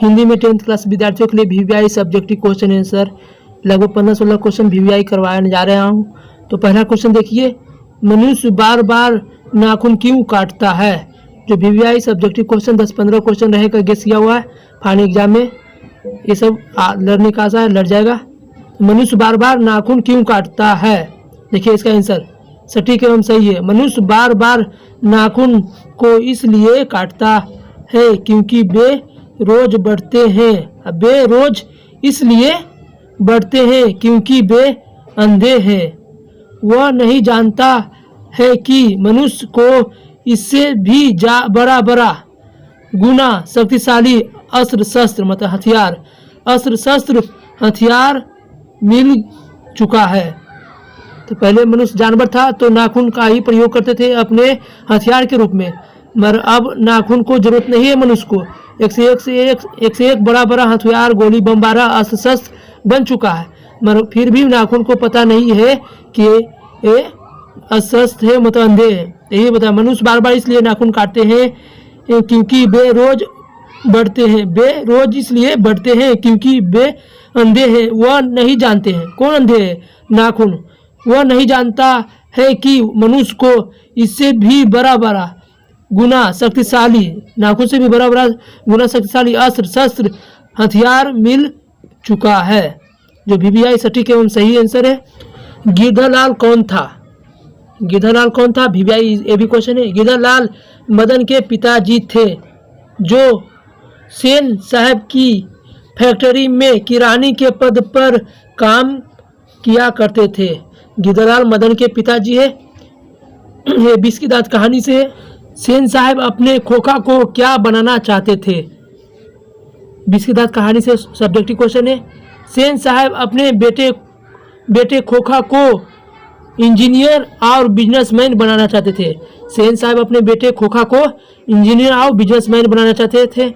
हिंदी में 10th class विद्यार्थियों के लिए वीवीआई सब्जेक्टिव क्वेश्चन आंसर लगभग 15-16 क्वेश्चन वीवीआई करवाने जा रहा हूँ। तो पहला क्वेश्चन देखिए, मनुष्य बार बार नाखून क्यों काटता है? जो वीवीआई सब्जेक्टिव क्वेश्चन 10-15 क्वेश्चन रहेगा, गेस किया हुआ है फाइनल एग्जाम में, ये सब लड़ने का आशा है, लड़ जाएगा। मनुष्य बार बार नाखून क्यों काटता है? देखिए इसका आंसर सटीक एवं सही है। मनुष्य बार बार नाखून को इसलिए काटता है क्योंकि वे रोज बढ़ते हैं। वे रोज इसलिए बढ़ते हैं क्योंकि वे अंधे हैं। वह नहीं जानता है कि मनुष्य को इससे भी बड़ा गुना शक्तिशाली अस्त्र शस्त्र मतलब हथियार मिल चुका है। तो पहले मनुष्य जानवर था तो नाखून का ही प्रयोग करते थे अपने हथियार के रूप में, मगर अब नाखून को जरूरत नहीं है। मनुष्य को एक से एक बड़ा हथियार, गोली, बमबारा, अस्त्र शस्त्र बन चुका है, मगर फिर भी नाखून को पता नहीं है कि ये अस्वस्थ है मतलब अंधे है। यही बता, मनुष्य बार बार इसलिए नाखून काटते हैं क्योंकि वे रोज बढ़ते हैं। वे रोज इसलिए बढ़ते हैं क्योंकि वे अंधे हैं। वह नहीं जानते हैं। कौन अंधे है? नाखून। वह नहीं जानता है कि मनुष्य को इससे भी बड़ा गुना शक्तिशाली, नाखून से भी बड़ा गुना शक्तिशाली अस्त्र शस्त्र हथियार मिल चुका है। जो वीवीआई सटीक एवं सही आंसर है। गिरधरलाल कौन था? गिरधरलाल कौन था? वीवीआई ये भी क्वेश्चन है। गिरधरलाल मदन के पिताजी थे जो सेन साहब की फैक्ट्री में किरानी के पद पर काम किया करते थे। गिरधरलाल मदन के पिताजी है। ये 20 की दांत कहानी से है। सेन साहब अपने खोखा को क्या बनाना चाहते थे? 20 की दांत कहानी से सब्जेक्टिव क्वेश्चन है। सेन साहब अपने बेटे खोखा को इंजीनियर और बिजनेसमैन बनाना चाहते थे। सेन साहब अपने बेटे खोखा को इंजीनियर और बिजनेसमैन बनाना चाहते थे।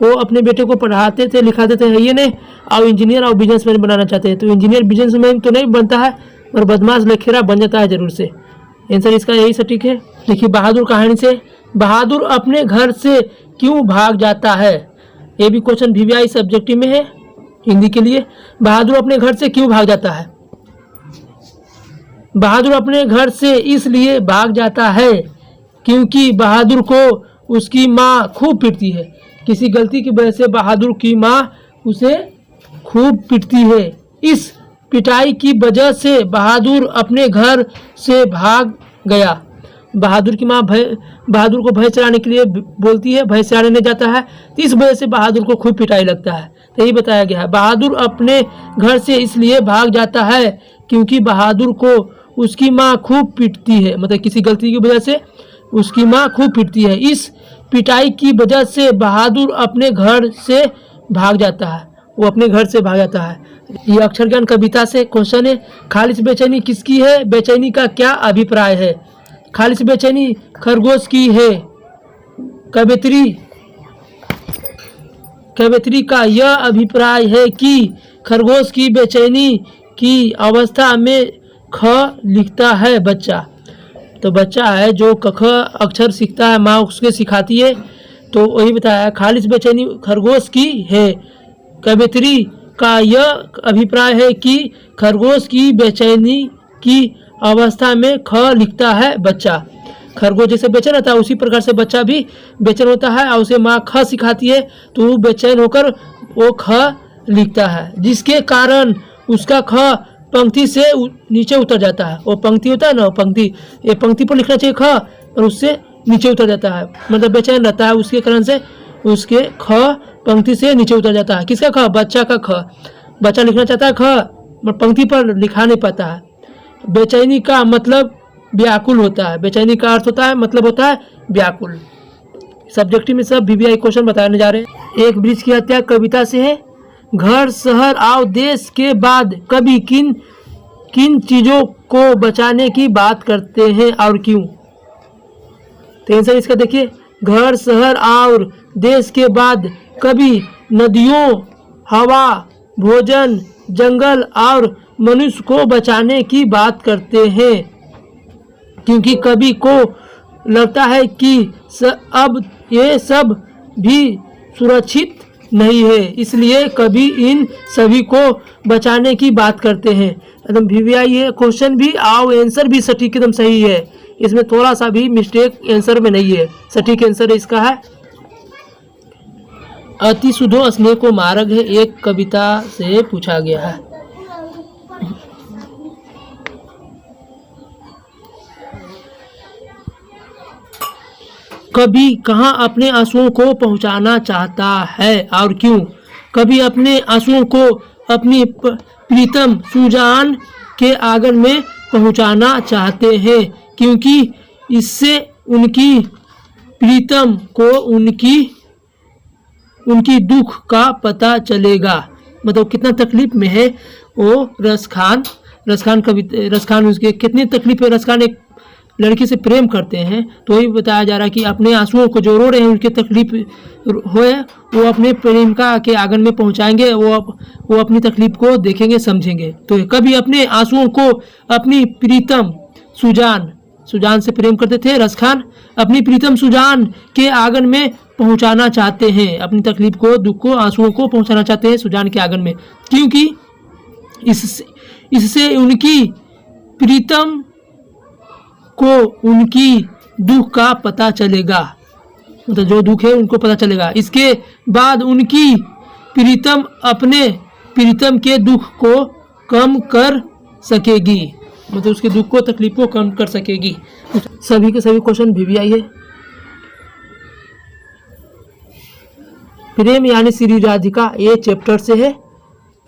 वो अपने बेटे को पढ़ाते थे, लिखाते थे, ये नहीं, और इंजीनियर और बिजनेसमैन बनाना चाहते हैं। तो इंजीनियर बिजनेसमैन तो नहीं बनता है, और बदमाश लखेरा बन जाता है जरूर से। आंसर इसका यही सटीक है। देखिए बहादुर कहानी से, बहादुर अपने घर से क्यों भाग जाता है? ये भी क्वेश्चन वीवीआई सब्जेक्टिव में है हिंदी के लिए। बहादुर अपने घर से क्यों भाग जाता है? बहादुर अपने घर से इसलिए भाग जाता है क्योंकि बहादुर को उसकी माँ खूब पीटती है। किसी गलती की वजह से बहादुर की माँ उसे खूब पीटती है। इस पिटाई की वजह से बहादुर अपने घर से भाग गया। बहादुर की माँ बहादुर को भैंस चराने के लिए बोलती है, भैंस चराने जाता है, तो इस वजह से बहादुर को खूब पिटाई लगता है। तो यही बताया गया है। बहादुर अपने घर से इसलिए भाग जाता है क्योंकि बहादुर को उसकी माँ खूब पीटती है, मतलब किसी गलती की वजह से उसकी माँ खूब पीटती है। इस पिटाई की वजह से बहादुर अपने घर से भाग जाता है। वो अपने घर से भाग जाता है। ये अक्षर ज्ञान कविता से क्वेश्चन है। खालिश बेचैनी किसकी है? बेचैनी का क्या अभिप्राय है? खालिश बेचैनी खरगोश की है। कवित्री का यह अभिप्राय है कि खरगोश की बेचैनी की अवस्था में ख लिखता है बच्चा। तो बच्चा है जो कख अक्षर सीखता है, माँ उसके सिखाती है, तो वही बताया। खालिश बेचैनी खरगोश की है। कवित्री का यह अभिप्राय है कि खरगोश की बेचैनी की अवस्था में ख लिखता है बच्चा। खरगोश जैसे बेचैन होता है उसी प्रकार से बच्चा भी बेचैन होता है, और उसे माँ ख सिखाती है तो वो बेचैन होकर वो ख लिखता है, जिसके कारण उसका ख पंक्ति से नीचे उतर जाता है। वो पंक्ति होता है ना, पंक्ति, ये पंक्ति पर लिखना चाहिए ख, और उससे नीचे उतर जाता है, मतलब बेचैन रहता है, उसके कारण से उसके ख पंक्ति से नीचे उतर जाता है। किसका ख? बच्चा का ख। बच्चा लिखना चाहता है ख, पर पंक्ति पर लिखा नहीं पाता है। बेचैनी का मतलब व्याकुल होता है। बेचैनी का अर्थ होता है, मतलब होता है व्याकुल। सब्जेक्टिव में सब वीवीआई क्वेश्चन बताने जा रहे हैं। एक वृक्ष की हत्या कविता से है। घर, शहर और देश के बाद कभी किन किन चीजों को बचाने की बात करते हैं और क्यों? तो आंसर इसका देखिए, घर, शहर और देश के बाद कभी नदियों, हवा, भोजन, जंगल और मनुष्य को बचाने की बात करते हैं, क्योंकि कवि को लगता है कि अब ये सब भी सुरक्षित नहीं है, इसलिए कभी इन सभी को बचाने की बात करते हैं। एकदम वीवीआई है क्वेश्चन भी और आंसर भी सटीक एकदम सही है, इसमें थोड़ा सा भी मिस्टेक आंसर में नहीं है, सटीक आंसर इसका है। अति सुधो स्नेह को मार्ग है, एक कविता से पूछा गया है। कभी कहाँ अपने आंसुओं को पहुंचाना चाहता है और क्यों? कभी अपने आंसुओं को अपनी प्रीतम सुजान के आंगन में पहुंचाना चाहते हैं, क्योंकि इससे उनकी प्रीतम को उनकी दुख का पता चलेगा। मतलब कितना तकलीफ में है वो रसखान उसके कितनी तकलीफ है। रसखान एक लड़की से प्रेम करते हैं, तो ये बताया जा रहा है कि अपने आंसुओं को जो रो रहे हैं उनकी तकलीफ होए वो अपने प्रेमिका के आंगन में पहुंचाएंगे, वो अपनी तकलीफ को देखेंगे समझेंगे। तो कभी अपने आंसुओं को अपनी प्रीतम सुजान से प्रेम करते थे रसखान, अपनी प्रीतम सुजान के आंगन में पहुंचाना चाहते हैं, अपनी तकलीफ को दुख को आंसुओं को पहुंचाना चाहते हैं सुजान के आंगन में, क्योंकि इससे उनकी प्रीतम को उनकी दुख का पता चलेगा। मतलब जो दुख है उनको पता चलेगा। इसके बाद उनकी प्रीतम अपने प्रीतम के दुख को कम कर सकेगी, मतलब उसके दुख को तकलीफ को कम कर सकेगी। सभी के सभी क्वेश्चन वीवीआई है। प्रेम यानी श्री राधिका, ये चैप्टर से है,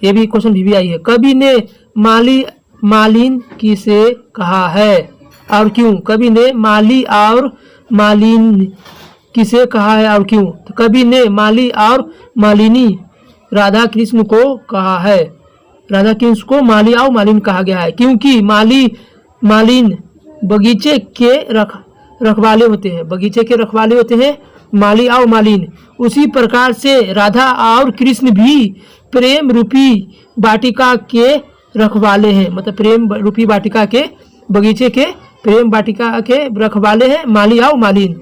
ये भी क्वेश्चन वीवीआई है। कवि ने मालिन किसे कहा है और क्यों? कवि ने माली और मालिन किसे कहा है और क्यों? तो कवि ने माली और मालिनी राधा कृष्ण को कहा है। राधा कृष्ण को माली और मालिन कहा गया है, क्योंकि मालिन बगीचे के रखवाले होते हैं, बगीचे के रखवाले होते हैं माली और मालिन। उसी प्रकार से राधा और कृष्ण भी प्रेम रूपी वाटिका के रखवाले हैं, मतलब प्रेम रूपी वाटिका के बगीचे के प्रेम वाटिका के रखवाले हैं माली और मालिन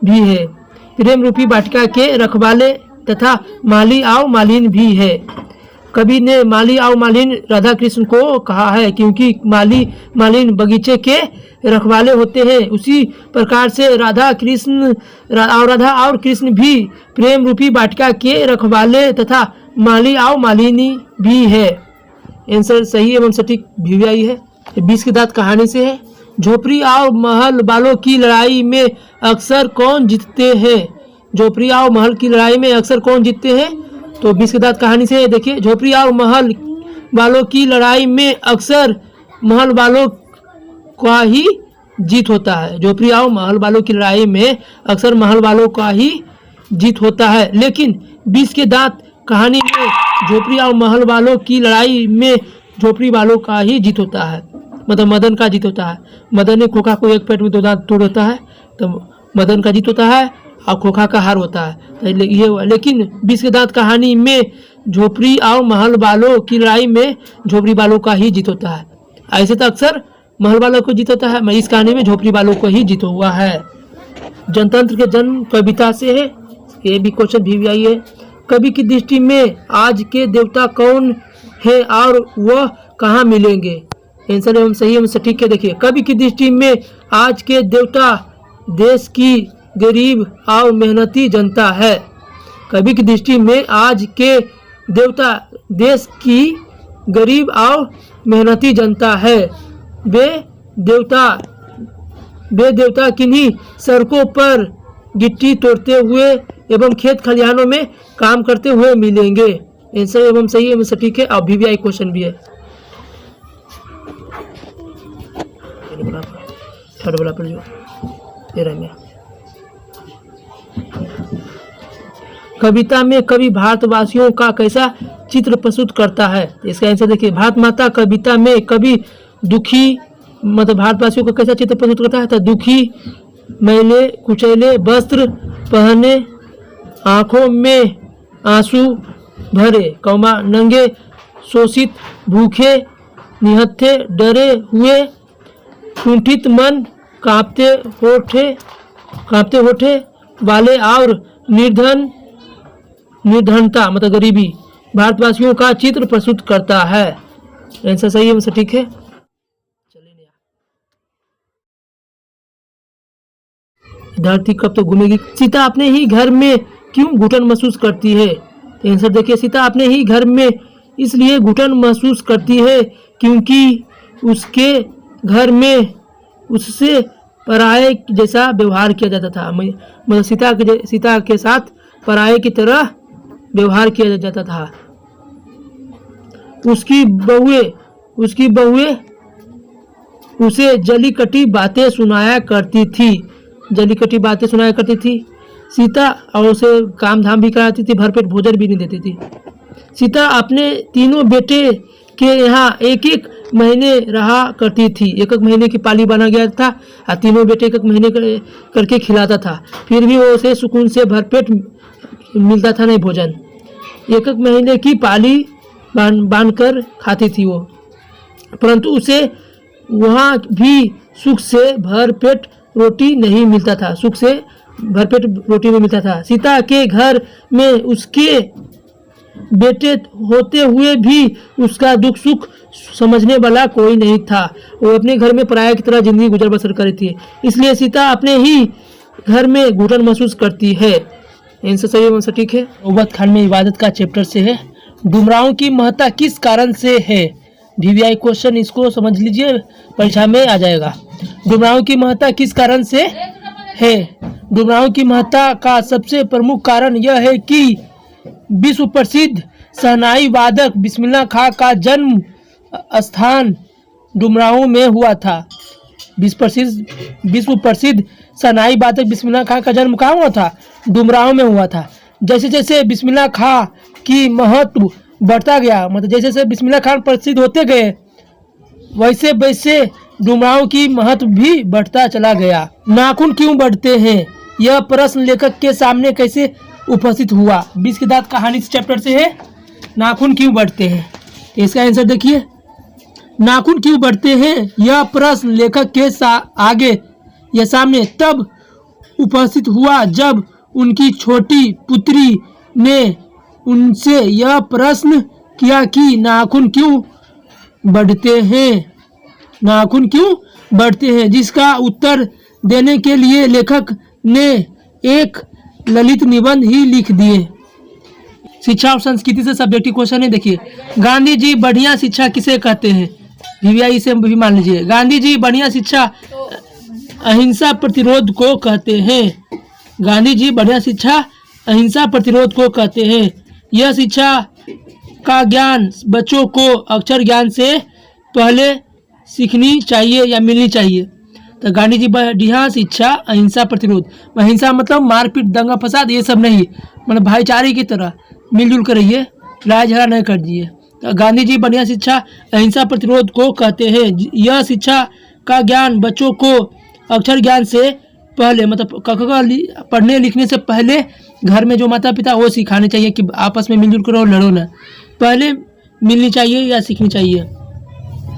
भी है, प्रेम रूपी वाटिका के रखवाले तथा माली और मालिन भी है। कवि ने माली और मालिन राधा कृष्ण को कहा है, क्योंकि मालिन बगीचे के रखवाले होते हैं। उसी प्रकार से राधा और कृष्ण भी प्रेम रूपी वाटिका के रखवाले तथा माली और मालिनी भी है। आंसर सही एवं सटीक वीवीआई है। 20 की दांत कहानी से है। झोपड़ी और महल वालों की लड़ाई में अक्सर कौन जीतते हैं? झोपड़ी और महल की लड़ाई में अक्सर कौन जीतते हैं? तो 20 की दांत कहानी से देखिए, झोपड़ी और महल वालों की लड़ाई में अक्सर महल वालों का ही जीत होता है। झोपड़ी और महल वालों की लड़ाई में अक्सर महल वालों का ही जीत होता है। लेकिन 20 के दांत कहानी में झोपड़ी और महल वालों की लड़ाई में झोपड़ी वालों का ही जीत होता है, मतलब मदन का जीत होता है। मदन ने खोखा को एक पेट में 2 दांत तोड़ होता है, तो मदन का जीत होता है और खोखा का हार होता है, तो ये हुआ। लेकिन 20 के दांत कहानी में झोपड़ी और महल वालों की लड़ाई में झोपड़ी वालों का ही जीत होता है। ऐसे तो अक्सर महल वालों को जीत होता है, मैं इस कहानी में झोपड़ी वालों को ही जीत हुआ है। जनतंत्र के जन्म कविता से है, ये भी क्वेश्चन वीवीआई है। कवि की दृष्टि में आज के देवता कौन है और वह कहाँ मिलेंगे? आंसर एवं सही एवं सटीक है। देखिए, कवि की दृष्टि में आज के देवता देश की गरीब और मेहनती जनता है। कवि की दृष्टि में आज के देवता देश की गरीब और मेहनती जनता है। वे देवता किन्हीं सड़कों पर गिट्टी तोड़ते हुए एवं खेत खलिहानों में काम करते हुए मिलेंगे। आंसर एवं सही एवं सटीक है और वीवीआई क्वेश्चन भी है। थर्ड वाला पर जो ये रह गया। कविता में कवि भारतवासियों का कैसा चित्र प्रस्तुत करता है? इसका आंसर देखिए, भारत माता कविता में कवि दुखी, मतलब भारतवासियों का कैसा चित्र प्रस्तुत करता है? तो दुखी, मैले कुचैले वस्त्र पहने, आंखों में आंसू भरे, नंगे, शोषित, भूखे, निहत्थे, डरे हुए, कुंठित मन, कांपते होठे, वाले और निर्धनता मतलब गरीबी भारतवासियों का चित्र प्रस्तुत करता है। आंसर सही है, मतलब ठीक है। धरती कब तक घूमेगी? सीता अपने ही घर में क्यों घुटन महसूस करती है? तो आंसर देखिए, सीता अपने ही घर में इसलिए घुटन महसूस करती है क्योंकि उसके घर में उससे पराये जैसा व्यवहार किया जाता था। मतलब सीता के साथ पराये की तरह व्यवहार किया जाता था। उसकी बहुएं उसे जली कटी बातें सुनाया करती थी। सीता और उसे काम धाम भी कराती थी, भरपेट भोजन भी नहीं देती थी। सीता अपने तीनों बेटे के यहाँ एक एक महीने रहा करती थी। एक एक महीने की पाली बना गया था और तीनों बेटे एक एक महीने करके खिलाता था, फिर भी वो उसे सुकून से भरपेट मिलता था नहीं भोजन। एक एक महीने की पाली बांध कर खाती थी वो, परंतु उसे वहाँ भी सुख से भरपेट रोटी नहीं मिलता था। सीता के घर में उसके बेटे होते हुए भी उसका दुख सुख समझने वाला कोई नहीं था। वो अपने घर में पराया की तरह जिंदगी गुजर बसर कर रही थी, इसलिए सीता अपने ही घर में घुटन महसूस करती है। इनसे सही है, ठीक है। नौबत खान में इबादत का चैप्टर से है। डुमरांव की महत्ता किस कारण से है? VVI क्वेश्चन, इसको समझ लीजिए, परीक्षा में आ जाएगा। डुमरांव की महत्ता किस कारण से है? डुमरांव की महत्ता का सबसे प्रमुख कारण यह है कि विश्व प्रसिद्ध शहनाई वादक बिस्मिल्लाह खां का जन्म स्थान डुमरांव में हुआ था। विश्व प्रसिद्ध शहनाई वादक बिस्मिल्लाह खां का जन्म कहाँ हुआ था? डुमरांव में हुआ था। जैसे जैसे बिस्मिल्लाह खां की महत्व बढ़ता गया, मतलब जैसे जैसे बिस्मिल्लाह खान प्रसिद्ध होते गए, वैसे वैसे डुमरांव की महत्व भी बढ़ता चला गया। नाखून क्यों बढ़ते हैं? यह प्रश्न लेखक के सामने कैसे उपस्थित हुआ? 20 की दांत कहानी चैप्टर से है। नाखून क्यों बढ़ते हैं? तो इसका आंसर देखिए, नाखून क्यों बढ़ते हैं यह प्रश्न लेखक के आगे या सामने तब उपस्थित हुआ जब उनकी छोटी पुत्री ने उनसे यह प्रश्न किया कि नाखून क्यों बढ़ते हैं, जिसका उत्तर देने के लिए लेखक ने एक ललित निबंध ही लिख दिए। शिक्षा और संस्कृति से सब्जेक्टिव क्वेश्चन है। देखिए, गांधी जी बढ़िया शिक्षा किसे कहते हैं? VVI से भी मान लीजिए, गांधी जी बढ़िया शिक्षा अहिंसा प्रतिरोध को कहते हैं। गांधी जी बढ़िया शिक्षा अहिंसा प्रतिरोध को कहते हैं। यह शिक्षा का ज्ञान बच्चों को अक्षर ज्ञान से पहले सीखनी चाहिए या मिलनी चाहिए। तो गांधी जी बढ़िया शिक्षा अहिंसा प्रतिरोध, अहिंसा मतलब मारपीट दंगा फसाद ये सब नहीं, मतलब भाईचारे की तरह मिलजुल कर रहिए, लड़ाई झगड़ा नहीं कर दीजिए। तो गांधी जी बढ़िया शिक्षा अहिंसा प्रतिरोध को कहते हैं। यह शिक्षा का ज्ञान बच्चों को अक्षर ज्ञान से पहले, मतलब पढ़ने लिखने से पहले घर में जो माता पिता वो सिखाने चाहिए कि आपस में मिलजुल कर लड़ो ना, पहले मिलनी चाहिए या सीखनी चाहिए।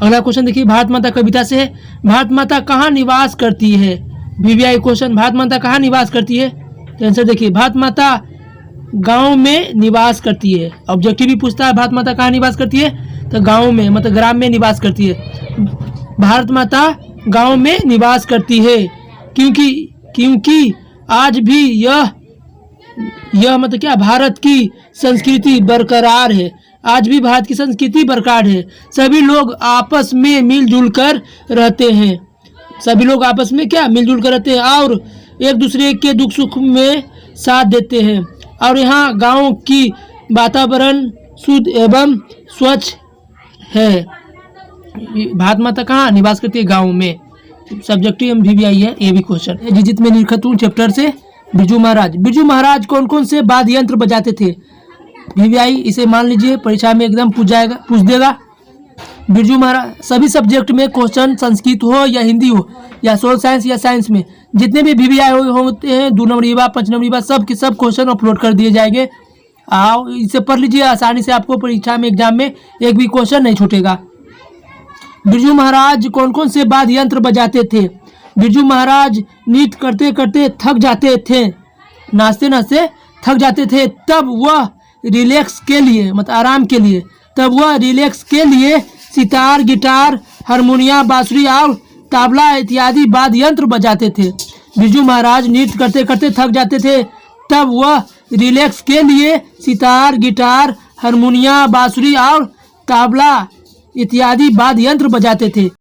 अगला क्वेश्चन देखिए, भारत माता कविता से है। भारत माता कहाँ निवास करती है? VVI क्वेश्चन, भारत माता कहाँ निवास करती है? तो आंसर देखिए, भारत माता गांव में निवास करती है। ऑब्जेक्टिव भी पूछता है भारत माता कहाँ निवास करती है, तो गांव में, मतलब ग्राम में निवास करती है। भारत माता गांव में निवास करती है क्योंकि आज भी यह मतलब क्या, भारत की संस्कृति बरकरार है। आज भी भारत की संस्कृति बरकरार है। सभी लोग आपस में मिलजुल कर रहते हैं। सभी लोग आपस में क्या, मिलजुल कर रहते हैं और एक दूसरे के दुख सुख में साथ देते हैं। और यहाँ गांव की वातावरण शुद्ध एवं स्वच्छ है। भारत माता कहाँ निवास करती है? गांव में। सब्जेक्टिव VVI है ये भी क्वेश्चन। जिजित में निरखतून चैप्टर से बिरजू महाराज कौन कौन से वाद्य यंत्र बजाते थे? VVI इसे मान लीजिए, परीक्षा में एकदम पूछ देगा। बिरजू महाराज, सभी सब्जेक्ट में क्वेश्चन, संस्कृत हो या हिंदी हो या सोशल साइंस या साइंस में, जितने भी VVI होते हैं, 2 नंबरी बा 5 नंबरी बा, सब के सब क्वेश्चन अपलोड कर दिए जाएंगे। आओ इसे पढ़ लीजिए, आसानी से आपको परीक्षा में एग्जाम में एक भी क्वेश्चन नहीं छूटेगा। बिरजू महाराज कौन कौन से वाद्य यंत्र बजाते थे? बिरजू महाराज नृत्य करते करते थक जाते थे। नाचते नाचते थक जाते थे, तब वह रिलैक्स के लिए मतलब आराम के लिए तब वह रिलैक्स के लिए सितार, गिटार, हारमोनिया, बांसुरी और तबला इत्यादि वाद्य यंत्र बजाते थे। बिरजू महाराज नृत्य करते करते थक जाते थे, तब वह रिलैक्स के लिए सितार, गिटार, हारमोनिया, बांसुरी और तबला इत्यादि वाद्य यंत्र बजाते थे।